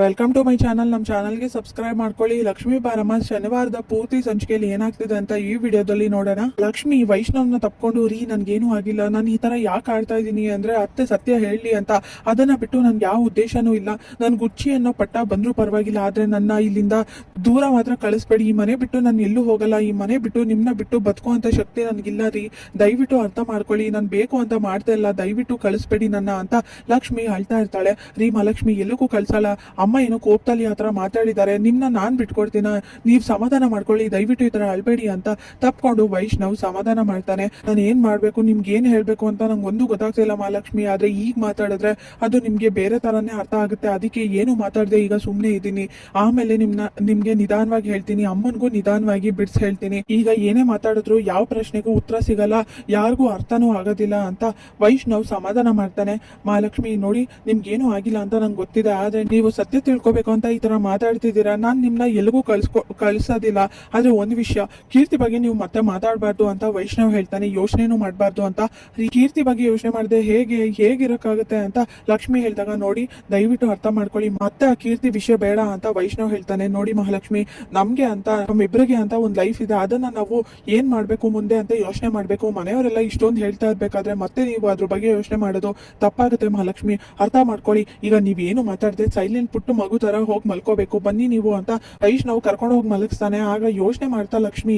Welcome to my channel. ನಮ್ಮ ಚಾನಲ್ಗೆ subscribe ಮಾಡ್ಕೊಳ್ಳಿ. ಲಕ್ಷ್ಮೀ ಬಾರಮ್ಮ ಶನಿವಾರದ ಪೂರ್ತಿ ಸಂಚಿಕೆಯಲ್ಲಿ ಏನಾಗ್ತಿದೆ ಅಂತ ಈ ವಿಡಿಯೋದಲ್ಲಿ ನೋಡೋಣ. ಲಕ್ಷ್ಮಿ ವೈಷ್ಣವ್ನ ತಪ್ಕೊಂಡು, ರೀ ನನ್ಗೇನು ಆಗಿಲ್ಲ, ನಾನು ಈ ತರ ಯಾಕೆ ಆಡ್ತಾ ಇದ್ದೀನಿ ಅಂದ್ರೆ ಅತ್ತೆ ಸತ್ಯ ಹೇಳಿ ಅಂತ. ಅದನ್ನ ಬಿಟ್ಟು ನನ್ಗೆ ಯಾವ ಉದ್ದೇಶನೂ ಇಲ್ಲ. ನನ್ ಗುಚ್ಚಿ ಅನ್ನೋ ಪಟ್ಟ ಬಂದ್ರೂ ಪರವಾಗಿಲ್ಲ, ಆದ್ರೆ ನನ್ನ ಇಲ್ಲಿಂದ ದೂರ ಮಾತ್ರ ಕಳಿಸ್ಬೇಡಿ. ಈ ಮನೆ ಬಿಟ್ಟು ನಾನು ಎಲ್ಲೂ ಹೋಗಲ್ಲ. ಈ ಮನೆ ಬಿಟ್ಟು ನಿಮ್ನ ಬಿಟ್ಟು ಬದುಕುವಂತ ಶಕ್ತಿ ನನ್ಗಿಲ್ಲ ರೀ. ದಯವಿಟ್ಟು ಅರ್ಥ ಮಾಡ್ಕೊಳ್ಳಿ. ನಾನು ಬೇಕು ಅಂತ ಮಾಡ್ತಾ ಇಲ್ಲ, ದಯವಿಟ್ಟು ಕಳಿಸ್ಬೇಡಿ ನನ್ನ ಅಂತ ಲಕ್ಷ್ಮಿ ಅಳ್ತಾ ಇರ್ತಾಳೆ. ರೀ ಮಹಾಲಕ್ಷ್ಮಿ ಎಲ್ಲಕ್ಕೂ ಕಳ್ಸಲ್ಲ. ಅಮ್ಮ ಏನೋ ಕೋಪದಲ್ಲಿ ಆತರ ಮಾತಾಡಿದ್ದಾರೆ, ನಿಮ್ನ ನಾನ್ ಬಿಟ್ಕೊಡ್ತೀನ, ನೀವ್ ಸಮಾಧಾನ ಮಾಡ್ಕೊಳ್ಳಿ, ದಯವಿಟ್ಟು ಈ ತರ ಅಳ್ಬೇಡಿ ಅಂತ ತಪ್ಕೊಂಡು ವೈಷ್ಣವ್ ಸಮಾಧಾನ ಮಾಡ್ತಾನೆ. ನಾನು ಏನ್ ಮಾಡ್ಬೇಕು, ನಿಮ್ಗೆ ಏನ್ ಹೇಳ್ಬೇಕು ಅಂತ ನಂಗೆ ಒಂದು ಗೊತ್ತಾಗ್ತಿಲ್ಲ ಮಹಾಲಕ್ಷ್ಮಿ. ಆದ್ರೆ ಈಗ ಮಾತಾಡಿದ್ರೆ ಅದು ನಿಮ್ಗೆ ಬೇರೆ ತರಾನೇ ಅರ್ಥ ಆಗುತ್ತೆ. ಅದಕ್ಕೆ ಏನು ಮಾತಾಡದೆ ಈಗ ಸುಮ್ನೆ ಇದ್ದೀನಿ. ಆಮೇಲೆ ನಿಮ್ಗೆ ನಿಧಾನವಾಗಿ ಹೇಳ್ತೀನಿ, ಅಮ್ಮನ್ಗೂ ನಿಧಾನವಾಗಿ ಬಿಡ್ಸ್ ಹೇಳ್ತೀನಿ. ಈಗ ಏನೇ ಮಾತಾಡಿದ್ರು ಯಾವ ಪ್ರಶ್ನೆಗೂ ಉತ್ತರ ಸಿಗಲ್ಲ, ಯಾರಿಗೂ ಅರ್ಥನೂ ಆಗೋದಿಲ್ಲ ಅಂತ ವೈಷ್ಣವ್ ಸಮಾಧಾನ ಮಾಡ್ತಾನೆ. ಮಹಾಲಕ್ಷ್ಮಿ ನೋಡಿ, ನಿಮ್ಗೇನು ಆಗಿಲ್ಲ ಅಂತ ನಂಗೆ ಗೊತ್ತಿದೆ, ಆದ್ರೆ ನೀವು ಸತ್ಯ ತಿಳ್ಕೊಬೇಕು ಅಂತ ಈ ತರ ಮಾತಾಡ್ತಿದ್ದೀರಾ. ನಾನ್ ನಿಮ್ನ ಎಲ್ಗೂ ಕಳ್ಸೋದಿಲ್ಲ. ಆದ್ರೆ ಒಂದ್ ವಿಷಯ, ಕೀರ್ತಿ ಬಗ್ಗೆ ನೀವು ಮತ್ತೆ ಮಾತಾಡ್ಬಾರ್ದು ಅಂತ ವೈಷ್ಣವ್ ಹೇಳ್ತಾನೆ. ಯೋಚನೆನೂ ಮಾಡ್ಬಾರ್ದು ಅಂತ. ಕೀರ್ತಿ ಬಗ್ಗೆ ಯೋಚನೆ ಮಾಡದೆ ಹೇಗಿರಕ್ಕಾಗುತ್ತೆ ಅಂತ ಲಕ್ಷ್ಮಿ ಹೇಳಿದಾಗ, ನೋಡಿ ದಯವಿಟ್ಟು ಅರ್ಥ ಮಾಡ್ಕೊಳ್ಳಿ, ಮತ್ತೆ ಆ ಕೀರ್ತಿ ವಿಷಯ ಬೇಡ ಅಂತ ವೈಷ್ಣವ್ ಹೇಳ್ತಾನೆ. ನೋಡಿ ಮಹಾಲಕ್ಷ್ಮಿ, ನಮ್ಗೆ ಅಂತ ನಮ್ಮಿಬ್ರಿಗೆ ಅಂತ ಒಂದ್ ಲೈಫ್ ಇದೆ, ಅದನ್ನ ನಾವು ಏನ್ ಮಾಡ್ಬೇಕು ಮುಂದೆ ಅಂತ ಯೋಚನೆ ಮಾಡ್ಬೇಕು. ಮನೆಯವರೆಲ್ಲ ಇಷ್ಟೊಂದು ಹೇಳ್ತಾ ಇರ್ಬೇಕಾದ್ರೆ ಮತ್ತೆ ನೀವು ಅದ್ರ ಬಗ್ಗೆ ಯೋಚನೆ ಮಾಡೋದು ತಪ್ಪಾಗುತ್ತೆ ಮಹಾಲಕ್ಷ್ಮಿ, ಅರ್ಥ ಮಾಡ್ಕೊಳ್ಳಿ. ಈಗ ನೀವೇನು ಮಾತಾಡದೆ ಸೈಲೆಂಟ್ ಪುಟ್ಟು ಮಗು ತರ ಹೋಗಿ ಮಲ್ಕೋಬೇಕು, ಬನ್ನಿ ನೀವು ಅಂತ ವೈಷ್ಣವ್ ಕರ್ಕೊಂಡು ಹೋಗಿ ಮಲಗಿಸ್ತಾನೆ. ಆಗ ಯೋಚನೆ ಮಾಡ್ತಾ ಲಕ್ಷ್ಮಿ,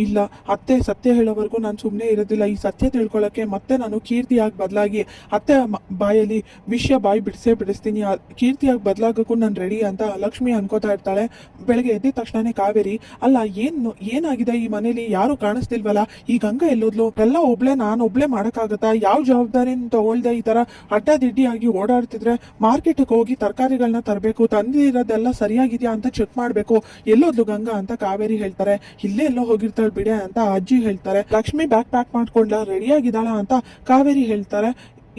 ಇಲ್ಲ ಅತ್ತೆ ಸತ್ಯ ಹೇಳೋವರೆಗೂ ನಾನು ಸುಮ್ನೆ ಇರೋದಿಲ್ಲ. ಈ ಸತ್ಯ ತಿಳ್ಕೊಳಕ್ಕೆ ಮತ್ತೆ ನಾನು ಕೀರ್ತಿಯಾಗಿ ಬದಲಾಗಿ ಅತ್ತೆ ಬಾಯಲ್ಲಿ ಬಾಯಿ ಬಿಡಿಸ್ತೀನಿ. ಕೀರ್ತಿಯಾಗಿ ಬದಲಾಗಕ್ಕೂ ನಾನು ರೆಡಿ ಅಂತ ಲಕ್ಷ್ಮಿ ಅನ್ಕೋತಾ ಇರ್ತಾಳೆ. ಬೆಳಗ್ಗೆ ಎದ್ದಿದ ತಕ್ಷಣನೇ ಕಾವೇರಿ, ಅಲ್ಲ ಏನಾಗಿದೆ ಈ ಮನೇಲಿ, ಯಾರು ಕಾಣಿಸ್ತಿಲ್ವಲ್ಲ, ಈ ಗಂಗಾ ಎಲ್ಲೋದ್ಲು, ಎಲ್ಲ ನಾನು ಒಬ್ಳೆ ಮಾಡಕ್ಕಾಗತ್ತಾ, ಯಾವ ಜವಾಬ್ದಾರಿನ ತಗೊಳ್ದೆ ಈ ತರ ಅಡ್ಡದಿಡ್ಡಿಯಾಗಿ ಓಡಾಡ್ತಿದ್ರೆ, ಮಾರ್ಕೆಟ್ಗೆ ಹೋಗಿ ತರಕಾರಿಗಳನ್ನ ತರಬೇಕು, ತಂದಿರೋದೆಲ್ಲ ಸರಿಯಾಗಿದ್ಯಾ ಅಂತ ಚೆಕ್ ಮಾಡ್ಬೇಕು, ಎಲ್ಲೋದ್ಲು ಗಂಗಾ ಅಂತ ಕಾವೇರಿ ಹೇಳ್ತಾರೆ. ಇಲ್ಲೇ ಎಲ್ಲೋ ಹೋಗಿರ್ತಾಳೆ ಬಿಡೆ ಅಂತ ಅಜ್ಜಿ ಹೇಳ್ತಾರೆ. ಲಕ್ಷ್ಮಿ ಬ್ಯಾಗ್ ಪ್ಯಾಕ್ ಮಾಡ್ಕೊಂಡ್ಲ, ರೆಡಿ ಆಗಿದ್ದಾಳ ಅಂತ ಕಾವೇರಿ ಹೇಳ್ತಾರೆ.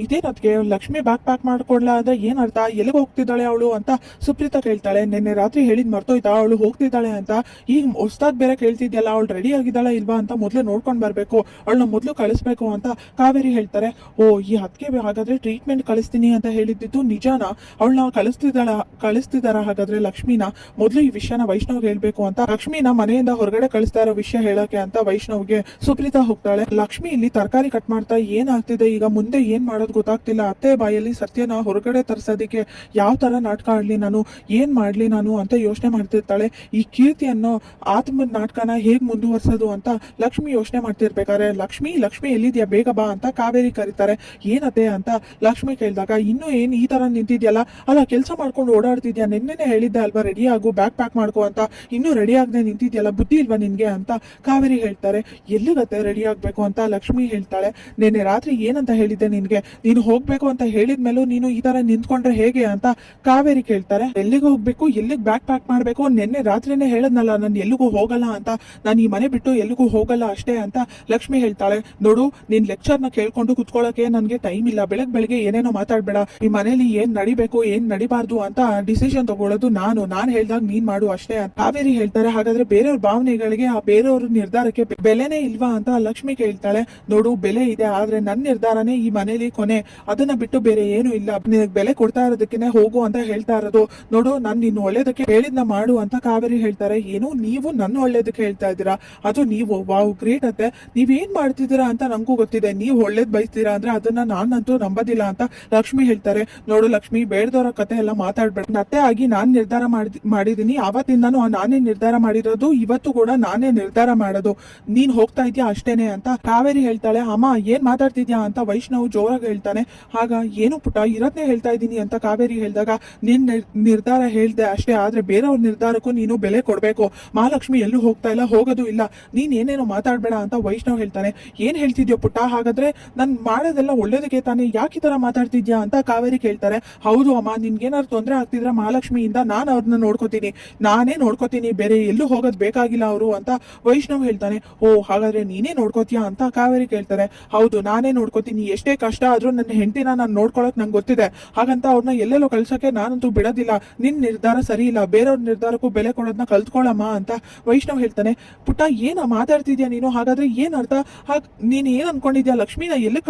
ಇದೇನದ್ಗೆ ಲಕ್ಷ್ಮಿ ಬ್ಯಾಗ್ ಪ್ಯಾಕ್ ಮಾಡ್ಕೊಡ್ಲಾ ಅಂದ್ರೆ ಏನ್ ಅರ್ಥ, ಎಲ್ಲಿಗೆ ಹೋಗ್ತಿದ್ದಾಳೆ ಅವಳು ಅಂತ ಸುಪ್ರೀತಾ ಕೇಳ್ತಾಳೆ. ನಿನ್ನೆ ರಾತ್ರಿ ಹೇಳಿದ್ ಮರ್ತೋಯ್ತಾ ಅವಳು ಹೋಗ್ತಿದ್ದಾಳೆ ಅಂತ? ಈಗ ಹೊಸ್ದಾಗ್ ಬೇರೆ ಕೇಳ್ತಿದ್ಯಲ್ಲ, ಅವಳು ರೆಡಿ ಆಗಿದ್ದಾಳ ಇಲ್ವಾ ಅಂತ ಮೊದ್ಲು ನೋಡ್ಕೊಂಡ್ ಬರ್ಬೇಕು, ಅವಳನ್ನ ಮೊದ್ಲು ಕಳಿಸ್ಬೇಕು ಅಂತ ಕಾವೇರಿ ಹೇಳ್ತಾರೆ. ಓ, ಈ ಹತ್ಕೆ ಹಾಗಾದ್ರೆ ಟ್ರೀಟ್ಮೆಂಟ್ ಕಳಿಸ್ತೀನಿ ಅಂತ ಹೇಳಿದ್ದು ನಿಜಾನ? ಅವಳನ್ನ ಕಳಿಸ್ತಿದಾರ ಹಾಗಾದ್ರೆ ಲಕ್ಷ್ಮಿನ? ಮೊದ್ಲು ಈ ವಿಷಯನ ವೈಷ್ಣವ್ಗೆ ಹೇಳ್ಬೇಕು ಅಂತ ಲಕ್ಷ್ಮಿನ ಮನೆಯಿಂದ ಹೊರಗಡೆ ಕಳಿಸ್ತಾ ಇರೋ ವಿಷಯ ಹೇಳಕ್ಕೆ ಅಂತ ವೈಷ್ಣವ್ಗೆ ಸುಪ್ರೀತಾ ಹೋಗ್ತಾಳೆ. ಲಕ್ಷ್ಮಿ ಇಲ್ಲಿ ತರಕಾರಿ ಕಟ್ ಮಾಡ್ತಾ ಏನಾಗ್ತಿದೆ, ಈಗ ಮುಂದೆ ಏನ್ ಮಾಡೋದು ಗೊತ್ತಾಗ್ತಿಲ್ಲ. ಅತ್ತೆ ಬಾಯಲ್ಲಿ ಸತ್ಯನ ಹೊರಗಡೆ ತರ್ಸೋದಿಕ್ಕೆ ಯಾವ ತರ ನಾಟಕ ಆಡ್ಲಿ ನಾನು, ಏನ್ ಮಾಡ್ಲಿ ನಾನು ಅಂತ ಯೋಚನೆ ಮಾಡ್ತಿರ್ತಾಳೆ. ಈ ಕೀರ್ತಿ ಅನ್ನೋ ಆತ್ಮದ ನಾಟಕನ ಹೇಗ್ ಮುಂದುವರ್ಸೋದು ಅಂತ ಲಕ್ಷ್ಮಿ ಯೋಚನೆ ಮಾಡ್ತಿರ್ಬೇಕಾದ್ರೆ, ಲಕ್ಷ್ಮಿ ಎಲ್ಲಿದ್ಯಾ, ಬೇಗ ಬಾ ಅಂತ ಕಾವೇರಿ ಕರೀತಾರೆ. ಏನತ್ತೆ ಅಂತ ಲಕ್ಷ್ಮಿ ಕೇಳಿದಾಗ, ಇನ್ನು ಏನ್ ಈ ತರ ನಿಂತಿದ್ಯಲ್ಲ, ಅಲ್ಲ ಕೆಲಸ ಮಾಡ್ಕೊಂಡು ಓಡಾಡ್ತಿದ್ಯಾ, ನಿನ್ನೆನೆ ಹೇಳಿದ್ದೆ ಅಲ್ವಾ ರೆಡಿ ಆಗು, ಬ್ಯಾಗ್ ಪ್ಯಾಕ್ ಮಾಡ್ಕೋ ಅಂತ, ಇನ್ನೂ ರೆಡಿ ಆಗದೆ ನಿಂತಿದ್ಯಲ್ಲ, ಬುದ್ಧಿ ಇಲ್ವಾ ನಿನ್ಗೆ ಅಂತ ಕಾವೇರಿ ಹೇಳ್ತಾರೆ. ಎಲ್ಲಿಗತ್ತೆ ರೆಡಿ ಆಗ್ಬೇಕು ಅಂತ ಲಕ್ಷ್ಮಿ ಹೇಳ್ತಾಳೆ. ನಿನ್ನೆ ರಾತ್ರಿ ಏನಂತ ಹೇಳಿದ್ದೆ ನಿನ್ಗೆ, ನೀನು ಹೋಗ್ಬೇಕು ಅಂತ ಹೇಳಿದ್ಮೇಲೂ ನೀನು ಈ ತರ ನಿಂತ್ಕೊಂಡ್ರೆ ಹೇಗೆ ಅಂತ ಕಾವೇರಿ ಕೇಳ್ತಾರೆ. ಎಲ್ಲಿಗೆ ಹೋಗ್ಬೇಕು, ಎಲ್ಲಿಗೆ ಬ್ಯಾಗ್ ಪ್ಯಾಕ್ ಮಾಡ್ಬೇಕು, ನಿನ್ನೆ ರಾತ್ರಿನೇ ಹೇಳದ್ನಲ್ಲ ನಾನು ಎಲ್ಲಿಗೂ ಹೋಗಲ್ಲ ಅಂತ, ನಾನು ಈ ಮನೆ ಬಿಟ್ಟು ಎಲ್ಲಿಗೂ ಹೋಗಲ್ಲ ಅಷ್ಟೇ ಅಂತ ಲಕ್ಷ್ಮಿ ಹೇಳ್ತಾಳೆ. ನೋಡು, ನಿನ್ ಲೆಕ್ಚರ್ನ ಕೇಳ್ಕೊಂಡು ಕುತ್ಕೊಳ್ಳೋಕೆ ನನ್ಗೆ ಟೈಮ್ ಇಲ್ಲ. ಬೆಳಗ್ಗೆ ಏನೇನೋ ಮಾತಾಡ್ಬೇಡ. ಈ ಮನೇಲಿ ಏನ್ ನಡಿಬೇಕು ಏನ್ ನಡಿಬಾರ್ದು ಅಂತ ಡಿಸಿಷನ್ ತಗೊಳ್ಳೋದು ನಾನು ಹೇಳ್ದಾಗ ನೀನ್ ಮಾಡು ಅಷ್ಟೇ ಅಂತ ಕಾವೇರಿ ಹೇಳ್ತಾರೆ. ಹಾಗಾದ್ರೆ ಬೇರೆಯವ್ರ ಭಾವನೆಗಳಿಗೆ, ಆ ಬೇರೆಯವ್ರ ನಿರ್ಧಾರಕ್ಕೆ ಬೆಲೆನೇ ಇಲ್ವಾ ಅಂತ ಲಕ್ಷ್ಮಿ ಕೇಳ್ತಾಳೆ. ನೋಡು, ಬೆಲೆ ಇದೆ, ಆದ್ರೆ ನನ್ನ ನಿರ್ಧಾರನೇ ಈ ಮನೇಲಿ ಕೊನೆ, ಅದನ್ನ ಬಿಟ್ಟು ಬೇರೆ ಏನು ಇಲ್ಲ. ನಿನಗೆ ಬೆಲೆ ಕೊಡ್ತಾ ಇರೋದಕ್ಕೆ ಹೋಗು ಅಂತ ಹೇಳ್ತಾ ಇರೋದು. ನೋಡು, ನಾನು ನಿನ್ನ ಒಳ್ಳೇದಕ್ಕೆ ಹೇಳಿದ್ನ ಮಾಡು ಅಂತ ಕಾವೇರಿ ಹೇಳ್ತಾರೆ. ಏನು, ನೀವು ನನ್ನ ಒಳ್ಳೇದಕ್ಕೆ ಹೇಳ್ತಾ ಇದ್ದೀರಾ? ಅದು ನೀವು, ವಾವ್ ಗ್ರೇಟ್ ಅತ್ತೆ, ನೀವೇನ್ ಮಾಡ್ತಿದ್ದೀರಾ ಅಂತ ನಂಗೂ ಗೊತ್ತಿದೆ. ನೀವು ಒಳ್ಳೇದ್ ಬಯಸ್ತೀರಾ ಅಂದ್ರೆ ಅದನ್ನ ನಾನಂತೂ ನಂಬೋದಿಲ್ಲ ಅಂತ ಲಕ್ಷ್ಮಿ ಹೇಳ್ತಾರೆ. ನೋಡು ಲಕ್ಷ್ಮಿ, ಬೇಡದವರ ಕತೆ ಎಲ್ಲ ಮಾತಾಡ್ಬೇಡ. ಅತ್ತೆ ಆಗಿ ನಾನ್ ನಿರ್ಧಾರ ಮಾಡಿದೀನಿ, ಅವತ್ತಿಂದಾನು ನಾನೇ ನಿರ್ಧಾರ ಮಾಡಿರೋದು, ಇವತ್ತು ಕೂಡ ನಾನೇ ನಿರ್ಧಾರ ಮಾಡೋದು. ನೀನ್ ಹೋಗ್ತಾ ಇದ್ಯಾ ಅಷ್ಟೇನೆ ಅಂತ ಕಾವೇರಿ ಹೇಳ್ತಾಳೆ. ಅಮ್ಮ ಏನ್ ಮಾತಾಡ್ತಿದ್ಯಾ ಅಂತ ವೈಷ್ಣವ್ ಜೋರಾಗಿ ಹೇಳ್ತಾನೆ. ಆಗ ಏನು ಪುಟ್ಟ, ಇರೋದ್ನೇ ಹೇಳ್ತಾ ಇದ್ದೀನಿ ಅಂತ ಕಾವೇರಿ ಹೇಳಿದಾಗ, ನಿನ್ ನಿರ್ಧಾರ ಹೇಳ್ದೆ ಅಷ್ಟೇ, ಆದ್ರೆ ಬೇರೆಯವ್ರ ನಿರ್ಧಾರಕ್ಕೂ ನೀನು ಬೆಲೆ ಕೊಡ್ಬೇಕು. ಮಹಾಲಕ್ಷ್ಮಿ ಎಲ್ಲೂ ಹೋಗ್ತಾ ಇಲ್ಲ, ಹೋಗೋದು ಇಲ್ಲ, ನೀನ್ ಏನೇನೋ ಮಾತಾಡ್ಬೇಡ ಅಂತ ವೈಷ್ಣವ್ ಹೇಳ್ತಾನೆ. ಏನ್ ಹೇಳ್ತಿದ್ಯೋ ಪುಟ್ಟ, ಹಾಗಾದ್ರೆ ನನ್ ಮಾಡೋದೆಲ್ಲ ಒಳ್ಳೇದಕ್ಕೆ ತಾನೇ, ಯಾಕೆ ಈ ತರ ಮಾತಾಡ್ತಿದ್ಯಾ ಅಂತ ಕಾವೇರಿ ಕೇಳ್ತಾರೆ. ಹೌದು ಅಮ್ಮ, ನಿನ್ಗೇನಾದ್ರು ತೊಂದರೆ ಆಗ್ತಿದ್ರೆ ಮಹಾಲಕ್ಷ್ಮಿಯಿಂದ ನಾನು ಅವ್ರನ್ನ ನಾನೇ ನೋಡ್ಕೋತೀನಿ, ಬೇರೆ ಎಲ್ಲೂ ಹೋಗೋದ್ ಬೇಕಾಗಿಲ್ಲ ಅವರು ಅಂತ ವೈಷ್ಣವ್ ಹೇಳ್ತಾನೆ. ಓ, ಹಾಗಾದ್ರೆ ನೀನೇ ನೋಡ್ಕೋತೀಯಾ ಅಂತ ಕಾವೇರಿ ಕೇಳ್ತಾರೆ. ಹೌದು, ನಾನೇ ನೋಡ್ಕೋತೀನಿ, ಎಷ್ಟೇ ಕಷ್ಟ ಆದ್ರೂ ಆದ್ರೂ ನನ್ನ ಹೆಂಡತಿನ ನಾನು ನೋಡ್ಕೊಳಕ್ ನಂಗೆ ಗೊತ್ತಿದೆ, ಹಾಗಂತ ಅವ್ರನ್ನ ಎಲ್ಲೆಲ್ಲೋ ಕಳ್ಸಕ್ಕೆ ನಾನಂತೂ ಬಿಡೋದಿಲ್ಲ. ನಿನ್ ನಿರ್ಧಾರ ಸರಿ ಇಲ್ಲ, ಬೇರೆಯವ್ರ ನಿರ್ಧಾರಕ್ಕೂ ಬೆಲೆ ಕೊಡೋದನ್ನ ಕಲ್ತ್ಕೊಳ್ಳಮ್ಮ ಅಂತ ವೈಷ್ಣವ್ ಹೇಳ್ತಾನೆ. ಪುಟ್ಟ ಏನ ಮಾತಾಡ್ತಿದ್ಯಾ ನೀನು? ಹಾಗಾದ್ರೆ ಏನ್ ಅರ್ಥ? ನೀನ್ ಏನ್ ಅನ್ಕೊಂಡಿದ್ಯಾ? ಲಕ್ಷ್ಮಿನ ಎಲ್ಲಿ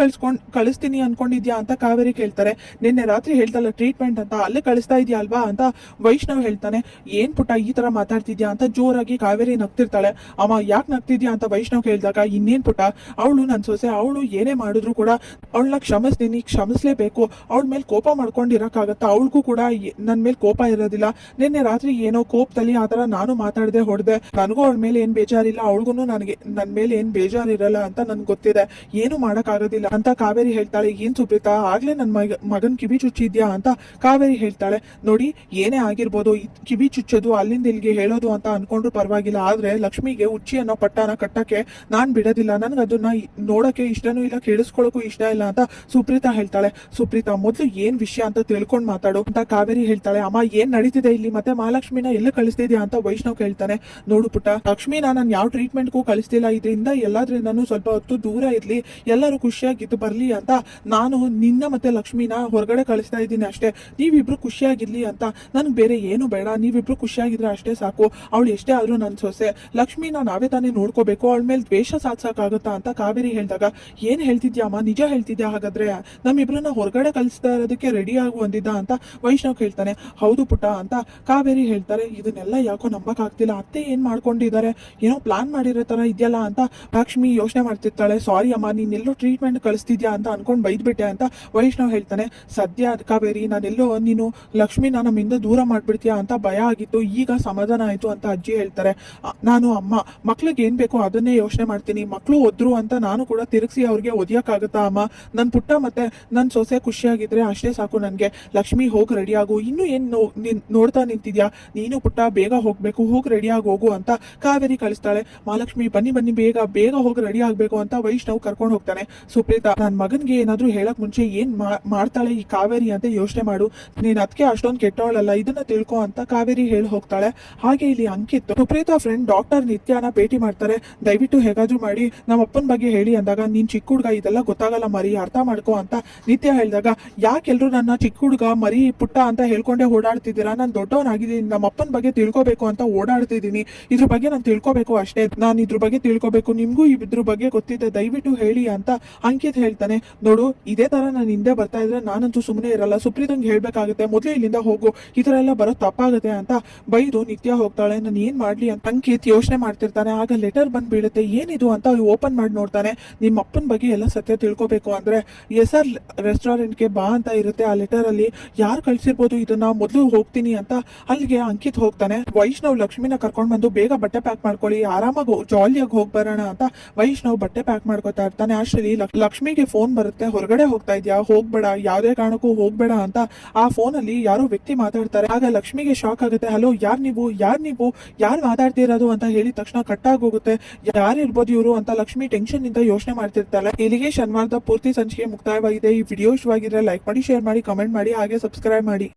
ಕಳಿಸ್ತೀನಿ ಅನ್ಕೊಂಡಿದ್ಯಾ ಅಂತ ಕಾವೇರಿ ಕೇಳ್ತಾರೆ. ನಿನ್ನೆ ರಾತ್ರಿ ಹೇಳ್ತಲ್ಲ ಟ್ರೀಟ್ಮೆಂಟ್ ಅಂತ, ಅಲ್ಲೇ ಕಳಿಸ್ತಾ ಇದೆಯಾ ಅಲ್ವಾ ಅಂತ ವೈಷ್ಣವ್ ಹೇಳ್ತಾನೆ. ಏನ್ ಪುಟ್ಟ ಈ ತರ ಮಾತಾಡ್ತಿದ್ಯಾ ಅಂತ ಜೋರಾಗಿ ಕಾವೇರಿ ನಗ್ತಿರ್ತಾಳೆ. ಅಮ್ಮ ಯಾಕೆ ನಗ್ತಿದ್ಯಾ ಅಂತ ವೈಷ್ಣವ್ ಕೇಳಿದಾಗ, ಇನ್ನೇನ್ ಪುಟ್ಟ, ಅವಳು ನನ್ ಸೊಸೆ, ಅವಳು ಏನೇ ಮಾಡಿದ್ರು ಕೂಡ ಅವಳನ್ನ ಕ್ಷಮಿಸ್ತೀನಿ, ಕ್ಷಮಿಸ್ಲೇಬೇಕು. ಅವಳ ಮೇಲೆ ಕೋಪ ಮಾಡ್ಕೊಂಡಿರಕ್ಕಾಗತ್ತ? ಅವಳಿಗೂ ಕೂಡ ನನ್ ಮೇಲೆ ಕೋಪ ಇರೋದಿಲ್ಲ. ನಿನ್ನೆ ರಾತ್ರಿ ಏನೋ ಕೋಪದಲ್ಲಿ ಆತರ ನಾನು ಮಾತಾಡದೆ ಹೊಡೆದೆ. ನನಗೂ ಅವಳ ಮೇಲೆ ಏನ್ ಬೇಜಾರಿಲ್ಲ, ಅವಳಿಗೂ ನನಗೆ ನನ್ ಮೇಲೆ ಏನ್ ಬೇಜಾರಿರಲ್ಲ ಅಂತ ನನ್ಗೆ ಗೊತ್ತಿದೆ. ಏನು ಮಾಡಕ್ ಆಗೋದಿಲ್ಲ ಅಂತ ಕಾವೇರಿ ಹೇಳ್ತಾಳೆ. ಏನ್ ಸುಪ್ರೀತಾ, ಆಗ್ಲೇ ನನ್ ಮಗನ್ ಕಿವಿ ಚುಚ್ಚಿದ್ಯಾ ಅಂತ ಕಾವೇರಿ ಹೇಳ್ತಾಳೆ. ನೋಡಿ, ಏನೇ ಆಗಿರ್ಬೋದು, ಕಿವಿ ಚುಚ್ಚೋದು ಅಲ್ಲಿಂದ ಇಲ್ಲಿಗೆ ಹೇಳೋದು ಅಂತ ಅನ್ಕೊಂಡ್ರು ಪರವಾಗಿಲ್ಲ, ಆದ್ರೆ ಲಕ್ಷ್ಮಿಗೆ ಉಚ್ಚಿ ಅನ್ನೋ ಪಟ್ಟಾನ ಕಟ್ಟಕ್ಕೆ ನಾನ್ ಬಿಡೋದಿಲ್ಲ. ನನ್ಗೆ ಅದನ್ನ ನೋಡಕ್ಕೆ ಇಷ್ಟನೂ ಇಲ್ಲ, ಕೇಳಿಸ್ಕೊಳಕ್ಕೂ ಇಷ್ಟ ಇಲ್ಲ ಅಂತ ಸುಪ್ರೀತಾ ಹೇಳ್ತಾಳೆ. ಸುಪ್ರೀತಾ, ಮೊದ್ಲು ಏನ್ ವಿಷಯ ಅಂತ ತಿಳ್ಕೊಂಡ್ ಮಾತಾಡು ಅಂತ ಕಾವೇರಿ ಹೇಳ್ತಾಳೆ. ಅಮ್ಮ ಏನ್ ನಡೀತಿದೆ ಇಲ್ಲಿ? ಮತ್ತೆ ಮಹಾಲಕ್ಷ್ಮಿನ ಎಲ್ಲ ಕಳಿಸ್ತಿದ್ಯಾ ಅಂತ ವೈಷ್ಣವ್ ಕೇಳ್ತಾನೆ. ನೋಡು ಪುಟ್ಟ, ಲಕ್ಷ್ಮಿನ ನಾನು ಯಾವ ಟ್ರೀಟ್ಮೆಂಟ್ಗೂ ಕಳಿಸ್ತಿಲ್ಲ. ಇದರಿಂದ ಎಲ್ಲಾದ್ರಿಂದನೂ ಸ್ವಲ್ಪ ಹೊತ್ತು ದೂರ ಇರ್ಲಿ, ಎಲ್ಲರೂ ಖುಷಿಯಾಗಿದ್ದು ಬರ್ಲಿ ಅಂತ ನಾನು ನಿನ್ನ ಮತ್ತೆ ಲಕ್ಷ್ಮಿನ ಹೊರಗಡೆ ಕಳಿಸ್ತಾ ಇದ್ದೀನಿ ಅಷ್ಟೇ. ನೀವಿಬ್ರು ಖುಷಿಯಾಗಿರ್ಲಿ ಅಂತ, ನನ್ಗೆ ಬೇರೆ ಏನು ಬೇಡ. ನೀವಿಬ್ರು ಖುಷಿಯಾಗಿದ್ರೆ ಅಷ್ಟೇ ಸಾಕು. ಅವಳು ಎಷ್ಟೇ ಆದ್ರೂ ನನ್ ಸೊಸೆ, ಲಕ್ಷ್ಮಿನ ನಾವೇ ತಾನೇ ನೋಡ್ಕೋಬೇಕು, ಅವಳ ಮೇಲೆ ದ್ವೇಷ ಸಾಧಿಸಕ್ಕಾಗುತ್ತಾ ಅಂತ ಕಾವೇರಿ ಹೇಳಿದಾಗ, ಏನ್ ಹೇಳ್ತಿದ್ಯಾಮ್ಮ? ನಿಜ ಹೇಳ್ತಿದ್ಯಾ? ಹಾಗಾದ್ರೆ ನಮ್ಮಿಬ್ರನ್ನ ಹೊರಗಡೆ ಕಳಿಸ್ತಾ ಇರೋದಕ್ಕೆ ರೆಡಿ ಆಗು ಅಂದಿದ್ದ ಅಂತ ವೈಷ್ಣವ್ ಹೇಳ್ತಾನೆ. ಹೌದು ಪುಟ್ಟ ಅಂತ ಕಾವೇರಿ ಹೇಳ್ತಾರೆ. ಇದನ್ನೆಲ್ಲ ಯಾಕೋ ನಂಬಕ್ ಆಗ್ತಿಲ್ಲ, ಅತ್ತೆ ಏನ್ ಮಾಡ್ಕೊಂಡಿದ್ದಾರೆ, ಏನೋ ಪ್ಲಾನ್ ಮಾಡಿರೋ ತರ ಇದೆಯಲ್ಲ ಅಂತ ಲಕ್ಷ್ಮಿ ಯೋಚನೆ ಮಾಡ್ತಿರ್ತಾಳೆ. ಸಾರಿ ಅಮ್ಮ, ನೀನೆಲ್ಲೋ ಟ್ರೀಟ್ಮೆಂಟ್ ಕಳಿಸ್ತಿದ್ಯಾ ಅಂತ ಅನ್ಕೊಂಡ್ ಬೈದ್ಬಿಟ್ಟೆ ಅಂತ ವೈಷ್ಣವ್ ಹೇಳ್ತಾನೆ. ಸದ್ಯ ಕಾವೇರಿ, ನಾನೆಲ್ಲೋ ನೀನು ಲಕ್ಷ್ಮಿನ ನಮ್ಮಿಂದ ದೂರ ಮಾಡ್ಬಿಡ್ತೀಯಾ ಅಂತ ಭಯ ಆಗಿತ್ತು, ಈಗ ಸಮಾಧಾನ ಆಯ್ತು ಅಂತ ಅಜ್ಜಿ ಹೇಳ್ತಾರೆ. ನಾನು ಅಮ್ಮ, ಮಕ್ಳಿಗೆ ಏನ್ ಬೇಕೋ ಅದನ್ನೇ ಯೋಚನೆ ಮಾಡ್ತೀನಿ. ಮಕ್ಳು ಒದ್ರು ಅಂತ ನಾನು ಕೂಡ ತಿರುಗಿಸಿ ಅವ್ರಿಗೆ ಒದಿಯಕ್ಕಾಗತ್ತಾ ಅಮ್ಮ? ನನ್ ಪುಟ್ಟ ಮತ್ತೆ ನನ್ ಸೊಸೆ ಖುಷಿಯಾಗಿದ್ರೆ ಅಷ್ಟೇ ಸಾಕು ನನ್ಗೆ. ಲಕ್ಷ್ಮಿ ಹೋಗಿ ರೆಡಿ ಆಗು. ಇನ್ನು ಏನ್ ನೋಡ್ತಾ ನಿಂತಿದ್ಯಾ? ನೀನು ಪುಟ್ಟ ಬೇಗ ಹೋಗ್ಬೇಕು, ಹೋಗಿ ರೆಡಿ ಆಗಿ ಹೋಗು ಅಂತ ಕಾವೇರಿ ಕಳಿಸ್ತಾಳೆ. ಮಹಾಲಕ್ಷ್ಮಿ ಬನ್ನಿ ಬನ್ನಿ, ಬೇಗ ಬೇಗ ಹೋಗಿ ರೆಡಿ ಆಗ್ಬೇಕು ಅಂತ ವೈಷ್ಣವ್ ಕರ್ಕೊಂಡು ಹೋಗ್ತಾನೆ. ಸುಪ್ರೀತಾ, ನನ್ ಮಗನ್ಗೆ ಏನಾದ್ರೂ ಹೇಳಕ್ ಮುಂಚೆ ಏನ್ ಮಾಡ್ತಾಳೆ ಈ ಕಾವೇರಿ ಅಂತ ಯೋಚನೆ ಮಾಡು. ನೀನ್ ಅದಕ್ಕೆ ಅಷ್ಟೊಂದು ಕೆಟ್ಟವಳಲ್ಲ, ಇದನ್ನ ತಿಳ್ಕೊ ಅಂತ ಕಾವೇರಿ ಹೇಳಿ ಹೋಗ್ತಾಳೆ. ಹಾಗೆ ಇಲ್ಲಿ ಅಂಕಿತ್ ಸುಪ್ರೀತಾ ಫ್ರೆಂಡ್ ಡಾಕ್ಟರ್ ನಿತ್ಯಾನ ಭೇಟಿ ಮಾಡ್ತಾರೆ. ದಯವಿಟ್ಟು ಹೇಗಾದ್ರೂ ಮಾಡಿ ನಮ್ಮ ಅಪ್ಪನ ಬಗ್ಗೆ ಹೇಳಿ ಅಂದಾಗ, ನೀನ್ ಚಿಕ್ಕ ಹುಡುಗ, ಇದೆಲ್ಲ ಗೊತ್ತಾಗಲ್ಲ ಮರಿ, ಅರ್ಥ ಮಾಡ್ಕೋ ಅಂತ ನಿತ್ಯ ಹೇಳಿದಾಗ, ಯಾಕೆಲ್ರು ನನ್ನ ಚಿಕ್ಕ ಹುಡುಗ ಮರಿ ಪುಟ್ಟ ಅಂತ ಹೇಳ್ಕೊಂಡೆ ಓಡಾಡ್ತಿದ್ದೀರಾ? ನಾನು ದೊಡ್ಡವನಾಗಿದ್ದೀನಿ, ನಮ್ಮ ಅಪ್ಪನ ಬಗ್ಗೆ ತಿಳ್ಕೊಬೇಕು ಅಂತ ಓಡಾಡ್ತಿದ್ದೀನಿ. ಇದ್ರ ಬಗ್ಗೆ ನಾನು ತಿಳ್ಕೊಬೇಕು ಅಷ್ಟೇ, ನಾನು ಇದ್ರ ಬಗ್ಗೆ ತಿಳ್ಕೊಬೇಕು, ನಿಮ್ಗೂ ಇದ್ರ ಬಗ್ಗೆ ಗೊತ್ತಿದೆ, ದಯವಿಟ್ಟು ಹೇಳಿ ಅಂತ ಅಂಕಿತ್ ಹೇಳ್ತಾನೆ. ನೋಡು, ಇದೇ ತರ ನಾನು ಹಿಂದೆ ಬರ್ತಾ ಇದ್ರೆ ನಾನಂತೂ ಸುಮ್ಮನೆ ಇರಲ್ಲ, ಸುಪ್ರೀತಂಗೆ ಹೇಳ್ಬೇಕಾಗುತ್ತೆ, ಮೊದಲು ಇಲ್ಲಿಂದ ಹೋಗು, ಈ ತರ ಎಲ್ಲ ಬರೋದು ತಪ್ಪಾಗುತ್ತೆ ಅಂತ ಬೈದು ನಿತ್ಯ ಹೋಗ್ತಾಳೆ. ನಾನು ಏನ್ ಮಾಡ್ಲಿ ಅಂತ ಅಂಕಿತ್ ಯೋಚನೆ ಮಾಡ್ತಿರ್ತಾನೆ. ಆಗ ಲೆಟರ್ ಬಂದ್ ಬೀಳುತ್ತೆ. ಏನಿದು ಅಂತ ಓಪನ್ ಮಾಡಿ ನೋಡ್ತಾನೆ. ನಿಮ್ಮ ಅಪ್ಪನ ಬಗ್ಗೆ ಎಲ್ಲ ಸತ್ಯ ತಿಳ್ಕೊಬೇಕು ಅಂದ್ರೆ SR ರೆಸ್ಟೋರೆಂಟ್ಗೆ ಬಾ ಅಂತ ಇರುತ್ತೆ. ಆ ಲೆಟರ್ ಅಲ್ಲಿ ಯಾರು ಕಳ್ಸಿರ್ಬೋದು ಇದನ್ನ, ಮೊದಲು ಹೋಗ್ತೀನಿ ಅಂತ ಅಲ್ಲಿಗೆ ಅಂಕಿತ್ ಹೋಗ್ತಾನೆ. ವೈಷ್ಣವ್ ಲಕ್ಷ್ಮಿನ ಕರ್ಕೊಂಡ್ ಬಂದು, ಬೇಗ ಬಟ್ಟೆ ಪ್ಯಾಕ್ ಮಾಡ್ಕೊಳ್ಳಿ, ಆರಾಮಾಗಿ ಜಾಲಿಯಾಗಿ ಹೋಗ್ ಬರೋಣ ಅಂತ ವೈಷ್ಣವ್ ಬಟ್ಟೆ ಪ್ಯಾಕ್ ಮಾಡ್ಕೊತಾ ಇರ್ತಾನೆ. ಅಷ್ಟರಲ್ಲಿ ಲಕ್ಷ್ಮಿಗೆ ಫೋನ್ ಬರುತ್ತೆ. ಹೊರಗಡೆ ಹೋಗ್ತಾ ಇದ್ಯಾ? ಹೋಗ್ಬೇಡ, ಯಾವ್ದೇ ಕಾರಣಕ್ಕೂ ಹೋಗ್ಬೇಡ ಅಂತ ಆ ಫೋನ್ ಅಲ್ಲಿ ಯಾರೋ ವ್ಯಕ್ತಿ ಮಾತಾಡ್ತಾರೆ. ಆಗ ಲಕ್ಷ್ಮಿಗೆ ಶಾಕ್ ಆಗುತ್ತೆ. ಹಲೋ, ಯಾರ್ ನೀವು ಯಾರು ಮಾತಾಡ್ತಿರೋದು ಅಂತ ಹೇಳಿದ ತಕ್ಷಣ ಕಟ್ಟಾಗಿ ಹೋಗುತ್ತೆ. ಯಾರಿರ್ಬೋದು ಇವರು ಅಂತ ಲಕ್ಷ್ಮಿ ಟೆನ್ಷನ್ ಇಂದ ಯೋಚನೆ ಮಾಡ್ತಿರ್ತಾಳೆ. ಇಲ್ಲಿಗೆ ಶನಿವಾರದ ಪೂರ್ತಿ ಸಂಚಿಕೆ ಮುಕ್ತಾಯವಾಗಿದೆ. ಈ ವಿಡಿಯೋ ಇಷ್ಟವಾಗಿದ್ರೆ ಲೈಕ್ ಮಾಡಿ, ಶೇರ್ ಮಾಡಿ, ಕಮೆಂಟ್ ಮಾಡಿ, ಹಾಗೆ ಸಬ್ಸ್ಕ್ರೈಬ್ ಮಾಡಿ.